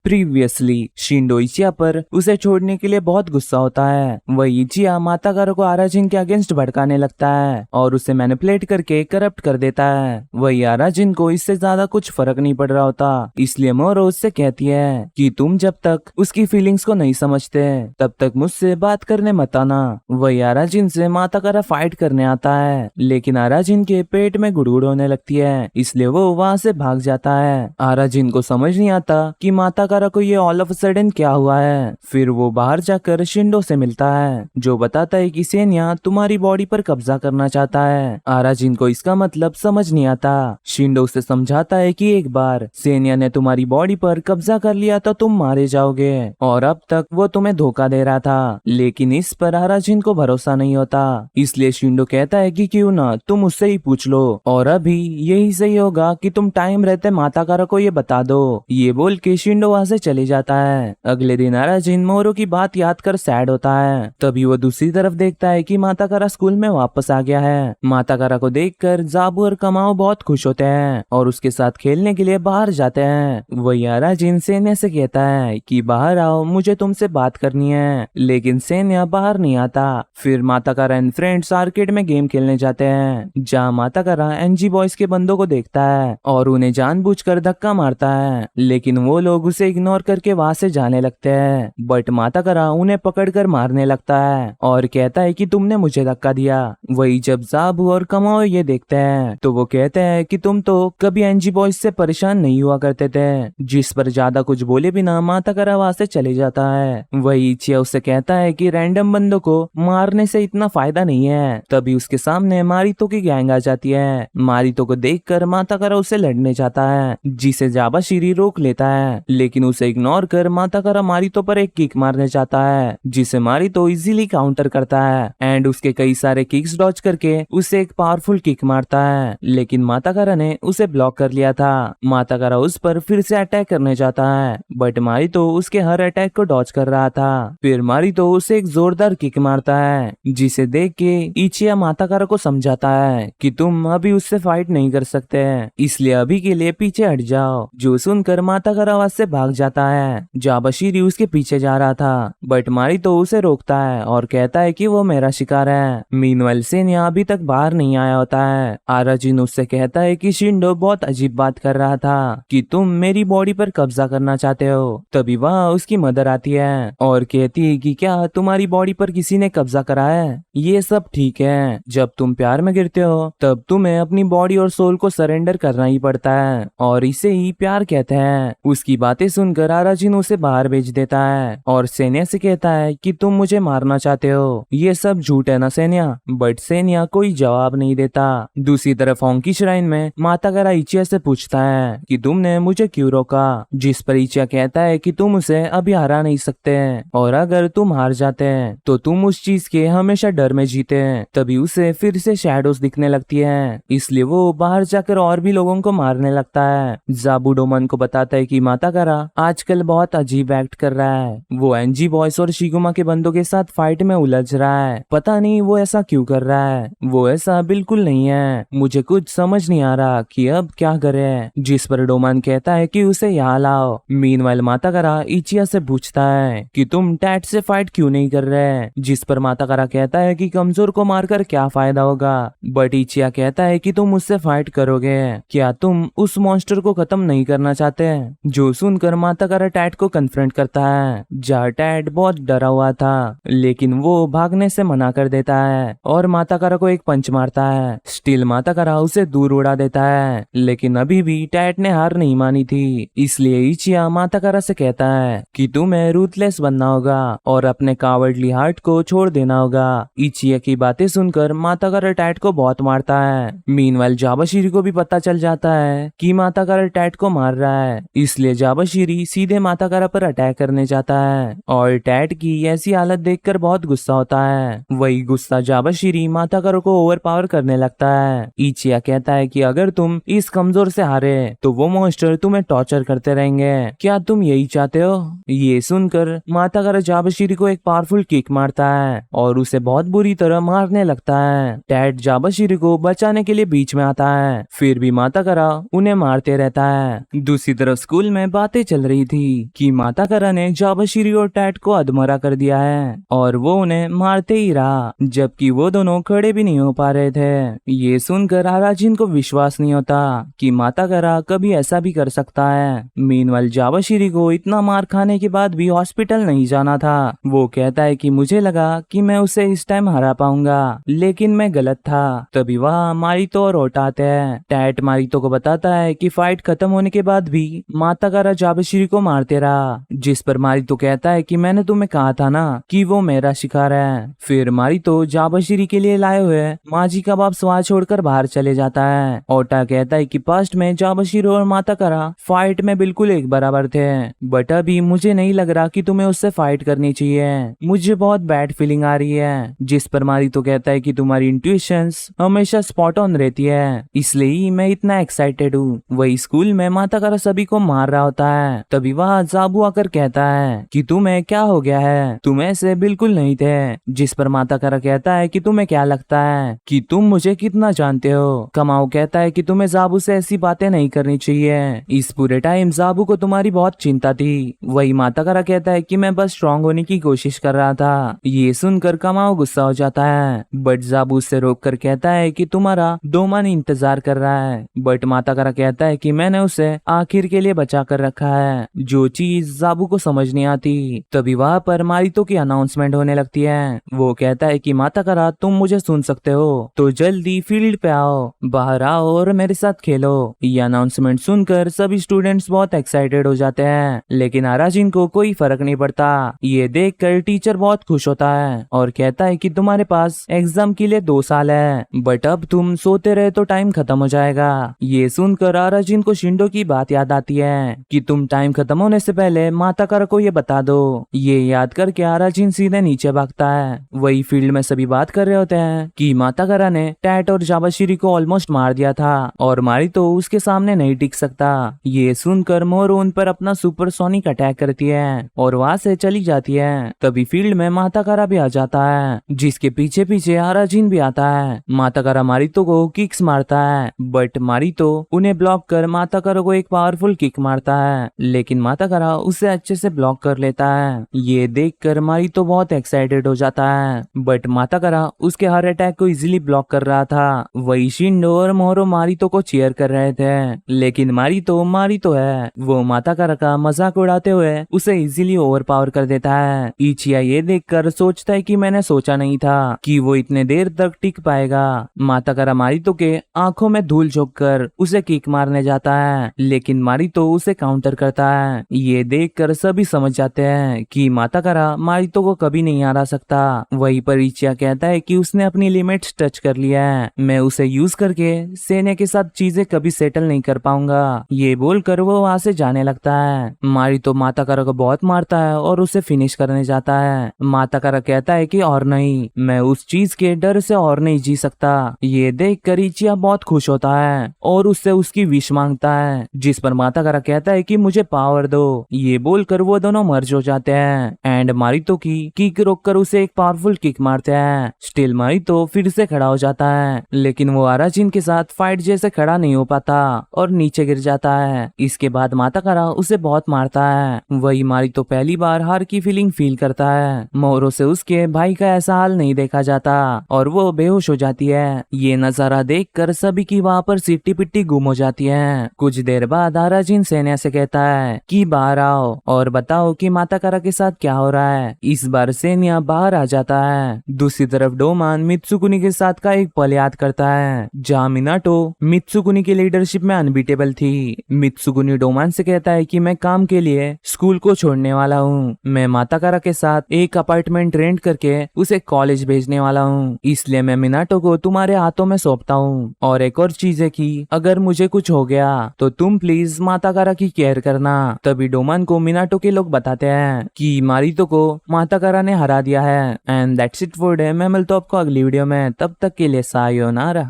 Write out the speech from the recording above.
Previously शिंडो इचिया पर उसे छोड़ने के लिए बहुत गुस्सा होता है। वही इचिया माताकारा को आराजिन के अगेंस्ट भड़काने लगता है और उसे मैनिपुलेट करके करप्ट कर देता है। वही आराजिन को इससे ज्यादा कुछ फर्क नहीं पड़ रहा होता, इसलिए मोरो उससे कहती है कि तुम जब तक उसकी फीलिंग्स को नहीं समझते तब तक मुझसे बात करने मत आना। वही आराजिन से माताकारा फाइट करने आता है, लेकिन आराजिन के पेट में गुड़गुड़ होने लगती है, इसलिए वो वहां से भाग जाता है। आराजिन को समझ नहीं आता कि माताकारा को ये ऑल ऑफ सडन क्या हुआ है। फिर वो बाहर जाकर शिंडो से मिलता है, जो बताता है कि सेनिया तुम्हारी बॉडी पर कब्जा करना चाहता है। आराजिन को इसका मतलब समझ नहीं आता। शिंडो उसे समझाता है कि एक बार सेनिया ने तुम्हारी बॉडी पर कब्जा कर लिया तो तुम मारे जाओगे, और अब तक वो तुम्हें धोखा दे रहा था। लेकिन इस पर आराजिन को भरोसा नहीं होता, इसलिए शिंडो कहता है कि क्यों ना तुम उससे ही पूछ लो, और अभी यही सही होगा कि तुम टाइम रहते माताकारा को ये बता दो। ये बोल के शिंडो वहां से चले जाता है। अगले दिन आराजिन मोरो की बात याद कर सैड होता है। तभी वो दूसरी तरफ देखता है कि माताकारा स्कूल में वापस आ गया है। माताकारा को देखकर जाबू और कमाओ बहुत खुश होते हैं और उसके साथ खेलने के लिए बाहर जाते हैं। वही आराजिन सेन्या से कहता है कि बाहर आओ, मुझे तुमसे बात करनी है, लेकिन सेन्या बाहर नहीं आता। फिर माताकारा एंड फ्रेंड्स आर्केड में गेम खेलने जाते हैं, जहाँ माताकारा एनजी बॉयज के बंदों को देखता है और उन्हें जानबूझकर धक्का मारता है, लेकिन वो लोग उसे इग्नोर करके वहां से जाने लगते हैं। बट माताकारा उन्हें पकड़कर मारने लगता है और कहता है कि तुमने मुझे धक्का दिया। वही जब जाबू और कमाओ ये देखते हैं तो वो कहते हैं कि तुम तो कभी एनजी बॉयज से परेशान नहीं हुआ करते थे, जिस पर ज्यादा कुछ बोले बिना माताकारा वहां से चले जाता है। वही इचिया उससे कहता है कि रैंडम बंदों को मारने से इतना फायदा नहीं है। तभी उसके सामने मारितो की गैंग आ जाती है। मारितो को देखकर माताकारा उसे लड़ने जाता है, जिसे जाबाशिरी रोक लेता है, लेकिन उसे इग्नोर कर माताकारा मारितो पर एक किक मारने जाता है, जिसे मारितो इजीली काउंटर करता है एंड उसके कई सारे किक्स डॉज करके उसे एक पावरफुल किक मारता है, लेकिन माताकारा ने उसे ब्लॉक कर लिया था। माताकारा उस पर फिर से अटैक करने जाता है, बट मारितो उसके हर अटैक को डॉज कर रहा था। फिर मारितो उसे एक जोरदार किक मारता है, जिसे देख के इचिया माताकारा को समझाता है कि तुम अभी उससे फाइट नहीं कर सकते, इसलिए अभी के लिए पीछे हट जाओ। जो सुनकर माताकारा वहां से भाग जाता है। जाबाशिरी उसके पीछे जा रहा था, बट मारितो उसे रोकता है और कहता है कि वो मेरा शिकार है। मीनवाइल सेनिया अभी तक बाहर नहीं आया होता है। आराजिन उससे कहता है कि शिंडो बहुत अजीब बात कर रहा था कि तुम मेरी बॉडी पर कब्जा करना चाहते हो। तभी वहाँ उसकी मदर आती है और कहती है कि क्या तुम्हारी बॉडी पर किसी ने कब्जा करा है? ये सब ठीक है, जब तुम प्यार में गिरते हो तब तुम्हें अपनी बॉडी और सोल को सरेंडर करना ही पड़ता है, और इसे ही प्यार कहते हैं। उसकी बातें सुनकर आराजिन उसे बाहर भेज देता है और सेनिया से कहता है कि तुम मुझे मारना चाहते हो, ये सब झूठ है ना सेनिया? बट सेनिया कोई जवाब नहीं देता। दूसरी तरफ होंकी श्राइन में माताकारा इचिया से पूछता है कि तुमने मुझे क्यों रोका, जिस पर इचिया कहता है कि तुम उसे अभी हरा नहीं सकते, और अगर तुम हार जाते हैं तो तुम उस चीज के हमेशा डर में जीते हैं। तभी उसे फिर से शैडोज दिखने लगती है, इसलिए वो बाहर जाकर और भी लोगों को मारने लगता है। जाबू डोमन को बताता है कि माताकारा आजकल बहुत अजीब एक्ट कर रहा है, वो एनजी बॉयज और शिगुमा के बंदों के साथ फाइट में उलझ रहा है, पता नहीं वो ऐसा क्यों कर रहा है, वो ऐसा बिल्कुल नहीं है, मुझे कुछ समझ नहीं आ रहा कि अब क्या करे। जिस पर डोमन कहता है कि उसे यहाँ लाओ। मीनवाइल माताकारा इचिया से पूछता है कि तुम टैट से फाइट क्यों नहीं कर रहे, जिस पर माताकारा कहता है कि कमजोर को मारकर क्या फायदा होगा, बट इचिया कहता है कि तुम उससे फाइट करोगे, क्या तुम उस मॉन्स्टर को खत्म नहीं करना चाहते? जो सुनकर माताकारा टैट को कन्फ्रंट करता है, जहाँ टैट बहुत डरा हुआ था, लेकिन वो भागने से मना कर देता है और माताकारा को एक पंच मारता है। स्टिल माताकारा उसे दूर उड़ा देता है, लेकिन अभी भी टैट ने हार नहीं मानी थी, इसलिए इचिया माताकारा से कहता है कि तुम्हें रूथलेस बनना होगा और अपने कावर्डली हार्ट को छोड़ देना होगा। इचिया की बातें सुनकर माताकारा टैट को बहुत मारता है। मीनवाइल जाबाशिरी को भी पता चल जाता है कि माताकारा टैट को मार रहा है, इसलिए जाबाशिरी सीधे माताकारा पर अटैक करने जाता है और टैट की ऐसी हालत देखकर बहुत गुस्सा होता है। वही गुस्सा जाबाशिरी माताकारा को ओवरपावर करने लगता है। इचिया कहता है कि अगर तुम इस कमजोर से हारे तो वो मॉन्स्टर तुम्हें टॉर्चर करते रहेंगे, क्या तुम यही चाहते हो? ये सुनकर माताकारा जाबाशिरी को एक पावरफुल किक मारता है और उसे बहुत बुरी तरह मारने लगता है। टैट जाबाशिरी को बचाने के लिए बीच में आता है, फिर भी माताकारा उन्हें मारते रहता है। दूसरी तरफ स्कूल में बातें चल रही थी कि माताकारा ने जाबाशिरी और टैट को अधमरा कर दिया है और वो उन्हें मारते ही रहा, जबकि वो दोनों खड़े भी नहीं हो पा रहे थे। ये सुनकर अराजिन को विश्वास नहीं होता कि माताकारा कभी ऐसा भी कर सकता है। मीनवाइल जाबाशिरी को इतना मार खाने के बाद भी हॉस्पिटल नहीं जाना था। वो कहता है कि मुझे लगा कि मैं उसे इस टाइम हरा पाऊंगा, लेकिन मैं गलत था। तभी वह मारितो और ओटा आते हैं। टैट मारितो को बताता है कि फाइट खत्म होने के बाद भी माताकारा जाबाशिरी को मारते रहा, जिस पर मारितो कहता है कि मैंने तुम्हें कहा था ना कि वो मेरा शिकार है। फिर मारितो जाबाशिरी के लिए लाए हुए माजी कबाब स्वाद छोड़कर बाहर चले जाता है। ओटा कहता है कि पास्ट में जाबाशिरी और माताकारा फाइट में बिल्कुल एक बराबर थे, बट अभी मुझे नहीं लग रहा कि तुम्हें उससे फाइट करनी चाहिए। मुझे बहुत बैड फीलिंग आ रही है। जिस पर मारितो कहता है कि तुम्हारी इंट्यूशंस हमेशा स्पॉट ऑन रहती है, इसलिए ही मैं इतना एक्साइटेड हूँ। वही स्कूल में माताकारा सभी को मार रहा होता है। तभी वह जाबू आकर कहता है कि तुम्हें क्या हो गया है, तुम ऐसे बिल्कुल नहीं थे। जिस पर माताकारा कहता है कि तुम्हें क्या लगता है कि तुम मुझे कितना जानते हो। कमाओ कहता है कि तुम्हें जाबू से ऐसी बातें नहीं करनी चाहिए। इस पूरे टाइम जाबू को तुम्हारी बहुत चिंता थी। वही माताकारा कहता है कि मैं बस स्ट्रांग होने की कोशिश कर रहा था। ये सुनकर कमाओ गुस्सा हो जाता है, बट जाबू उससे रोक कर कहता है कि तुम्हारा डोमान इंतजार कर रहा है। बट माताकारा कहता है कि मैंने उसे आखिर के लिए बचा कर रखा है, जो चीज जाबू को समझ नहीं आती। तभी वहां पर मारितो की अनाउंसमेंट होने लगती है। वो कहता है कि माताकारा तुम मुझे सुन सकते हो तो जल्दी फील्ड पे आओ, बाहर आओ और मेरे साथ खेलो। ये अनाउंसमेंट सुनकर सभी स्टूडेंट्स बहुत एक्साइटेड हो जाते हैं, लेकिन अराजिन को कोई फर्क नहीं पड़ता। ये देखकर टीचर बहुत खुश होता है और कहता है कि तुम्हारे पास एग्जाम के लिए 2 साल है, बट अब तुम सोते रहे तो टाइम खत्म हो जाएगा। ये सुनकर अराजिन को शिंडो की बात याद आती है कि तुम टाइम खत्म होने से पहले माताकारा को ये बता दो। ये याद करके अराजिन सीधे नीचे भागता है। वही फील्ड में सभी बात कर रहे होते हैं कि माताकारा ने टैट और जाबाशिरी को ऑलमोस्ट मार दिया था और मारितो उसके सामने नहीं टिक सकता। ये सुनकर मोरो उन पर अपना सुपरसोनिक अटैक करती है और वहां से चली जाती है। तभी फील्ड में माताकारा भी आ जाता है, जिसके पीछे पीछे अराजिन भी आता है। माताकारा मारितो को किक्स मारता है, बट मारितो उन्हें ब्लॉक कर माताकारा को एक पावरफुल किक मारता है, लेकिन माताकारा उसे अच्छे से ब्लॉक कर लेता है। ये देखकर मारितो बहुत एक्साइटेड हो जाता है, बट माताकारा उसके हर अटैक को इजीली ब्लॉक कर रहा था। वही शिंडो और मोरो मारितो को चीयर कर रहे थे, लेकिन मारितो है। वो माताकारा का मजाक उड़ाते हुए उसे इजीली ओवरपावर कर देता है। इचिया ये देखकर सोचता है कि मैंने सोचा नहीं था कि वो इतने देर तक टिक पाएगा। माताकारा मारितो के आंखों में धूल झोंक कर उसे किक मारने जाता है, लेकिन मारितो उसे काउंटर करता है। ये देखकर सभी समझ जाते हैं कि माताकारा मारितो को कभी नहीं हरा सकता। वहीं पर इचिया कहता है कि उसने अपनी लिमिट्स टच कर लिया है, मैं उसे यूज करके सेना के साथ चीजें कभी सेटल नहीं कर पाऊंगा। ये बोलकर वो वहां से जाने लगता है। मारितो माताकारा को बहुत मारता है और उसे फिनिश करने जाता है। माताकारा कहता है कि और नहीं, मैं उस चीज के डर से और नहीं जी सकता। ये देखकर इचिया बहुत खुश होता है और उससे उसकी विश मांगता है, जिस पर माताकारा कहता है कि मुझे पावर दो। ये बोलकर वो दोनों मर्ज हो जाते हैं एंड मारितो की किक रोककर उसे एक पावरफुल किक मारते हैं। स्टिल मारितो फिर से खड़ा हो जाता है, लेकिन वो अराजिन के साथ फाइट जैसे खड़ा नहीं हो पाता और नीचे गिर जाता है। इसके बाद माताकारा उसे बहुत मारता है। वही मारितो पहली बार हार की फीलिंग फील करता है। मोरो से उसके भाई का ऐसा हाल नहीं देखा जाता और वो बेहोश हो जाती है। ये नजारा देखकर सभी की वहाँ पर सिट्टी पिट्टी गुम हो जाती है। कुछ देर बाद अराजिन सेना से कहता है कि बाहर आओ और बताओ कि माताकारा के साथ क्या हो रहा है। इस बार सेना बाहर आ जाता है। दूसरी तरफ डोमान मित्सुकुनी के साथ का एक पल याद करता है जहाँ मिनाटो मित्सुकुनी की लीडरशिप में अनबीटेबल थी। मित्सुकुनी डोमान से कहता है कि मैं काम के लिए स्कूल को छोड़ने वाला हूँ। मैं माताकारा के साथ एक अपार्टमेंट रेंट करके उसे कॉलेज भेजने वाला हूँ, इसलिए मैं मिनाटो को तुम्हारे हाथों में सौंपता हूँ। और एक और चीज है कि अगर मुझे कुछ हो गया तो तुम प्लीज माताकारा की केयर करना। तभी डोमान को मिनाटो के लोग बताते हैं कि मारितो को माताकारा ने हरा दिया है। And that's it for day. मैं मिलता हूं आपको अगली वीडियो में, तब तक के लिए सायोनारा।